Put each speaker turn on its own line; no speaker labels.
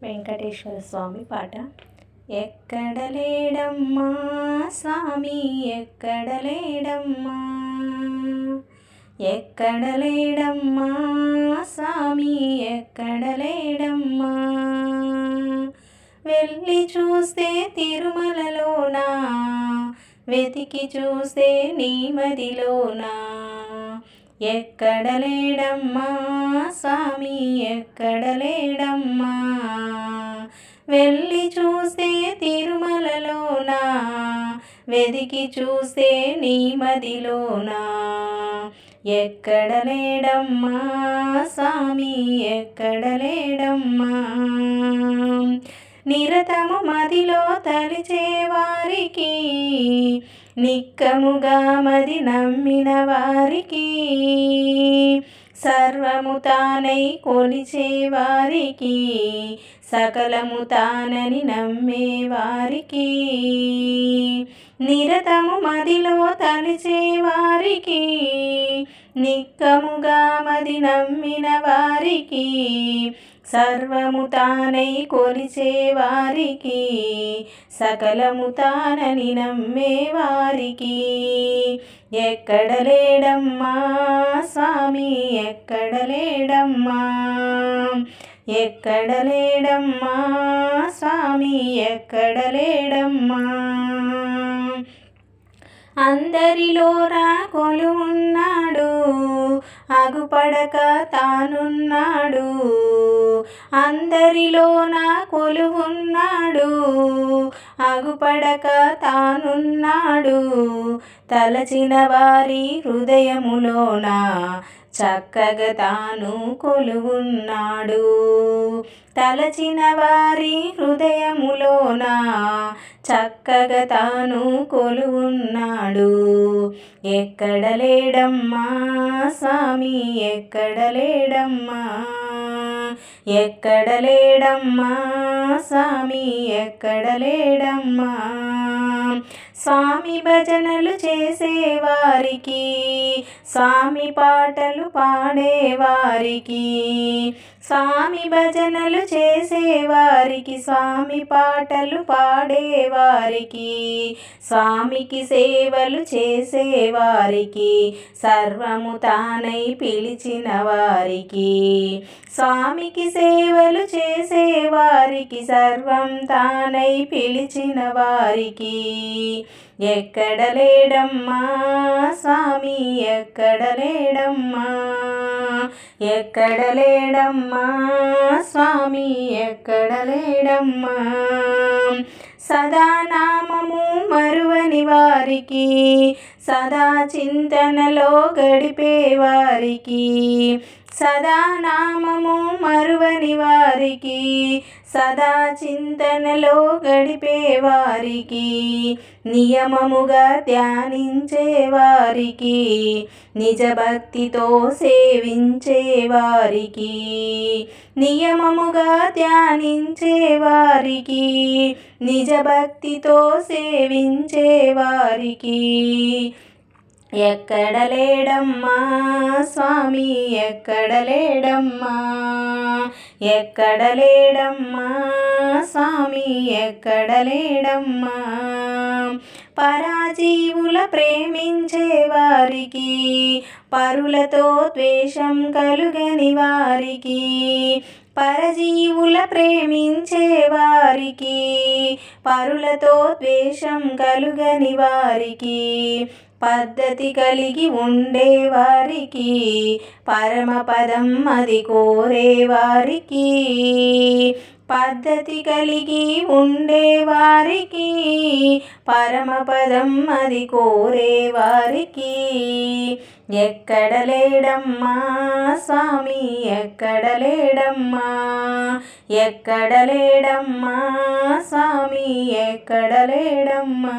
వెంకటేశ్వర స్వామి పాట. ఎక్కడ లేడమ్మా స్వామి ఎక్కడ లేడమ్మా, ఎక్కడ లేడమ్మా స్వామి ఎక్కడ లేడమ్మా, వెళ్ళి చూస్తే తిరుమలలోనా, వెతికి చూస్తే నీ మదిలోనా, ఎక్కడ లేడమ్మా స్వామి ఎక్కడ లేడమ్మా, వెళ్ళి చూస్తే తిరుమలలోనా, వెతికి చూస్తే నీ మదిలోనా, ఎక్కడ లేడమ్మా స్వామి ఎక్కడ లేడమ్మా, నిరతము మదిలో తలిచే వారికి, నిక్కముగా మది నమ్మిన వారికి, సర్వము తానై కొలిచే వారికి, సకలము తానని నమ్మే వారికి, నిరతము మదిలో తలిచే వారికి, నిక్కముగా మది నమ్మిన వారికి, సర్వము తానై కొలిచే వారికి, సకలము తానని నమ్మే వారికి, ఎక్కడ లేడమ్మా స్వామి ఎక్కడ లేడమ్మా, ఎక్కడ లేడమ్మా స్వామి ఎక్కడ లేడమ్మా, అందరిలోనా కొలువున్నాడు అగుపడక తానున్నాడు, అందరిలోన కొలువున్నాడు అగుపడక తానున్నాడు, తలచిన వారి హృదయములోన చక్కగా తాను కొలువున్నాడు, తలచిన వారి హృదయములోన చక్కగా తాను కొలువున్నాడు, ఎక్కడ లేడమ్మా స్వామి ఎక్కడ లేడమ్మా, ఎక్కడ లేడమ్మా స్వామి ఎక్కడ లేడమ్మా, స్వామి భజనలు చేసేవారికి, స్వామి పాటలు పాడేవారికి, స్వామి భజనలు చేసేవారికి, స్వామి పాటలు పాడేవారికి, స్వామికి సేవలు చేసేవారికి, సర్వము తానై పిలిచిన వారికి, స్వామికి సేవలు చేసేవారికి, సర్వం తానై పిలిచిన వారికి, ఎక్కడ లేడమ్మా స్వామి ఎక్కడ లేడమ్మా, ఎక్కడ లేడమ్మా స్వామి ఎక్కడ లేడమ్మా, సదా నామము మరువని వారికి, సదా చింతనలో గడిపే వారికి, సదా నామము మరువని వారికి, సదా చింతనలో గడిపే వారికి, నియమముగా ధ్యానించే వారికి, నిజ భక్తితో సేవించే వారికి, నియమముగా ధ్యానించే వారికి, నిజ భక్తితో సేవించే వారికి, ఎక్కడ లేడమ్మా స్వామి ఎక్కడ లేడమ్మా, ఎక్కడ లేడమ్మా స్వామి ఎక్కడ లేడమ్మా, పరాజీవుల ప్రేమించే వారికి, పరులతో ద్వేషం కలుగని వారికి, పరజీవుల ప్రేమించే వారికి, పరులతో ద్వేషం కలుగని వారికి, పద్ధతి కలిగి ఉండేవారికి, పరమపదం అది కోరేవారికి, పద్ధతి కలిగి ఉండేవారికి, పరమపదం అది కోరేవారికి, ఎక్కడ లేడమ్మా స్వామి ఎక్కడ లేడమ్మా, ఎక్కడ లేడమ్మా స్వామి ఎక్కడ లేడమ్మా.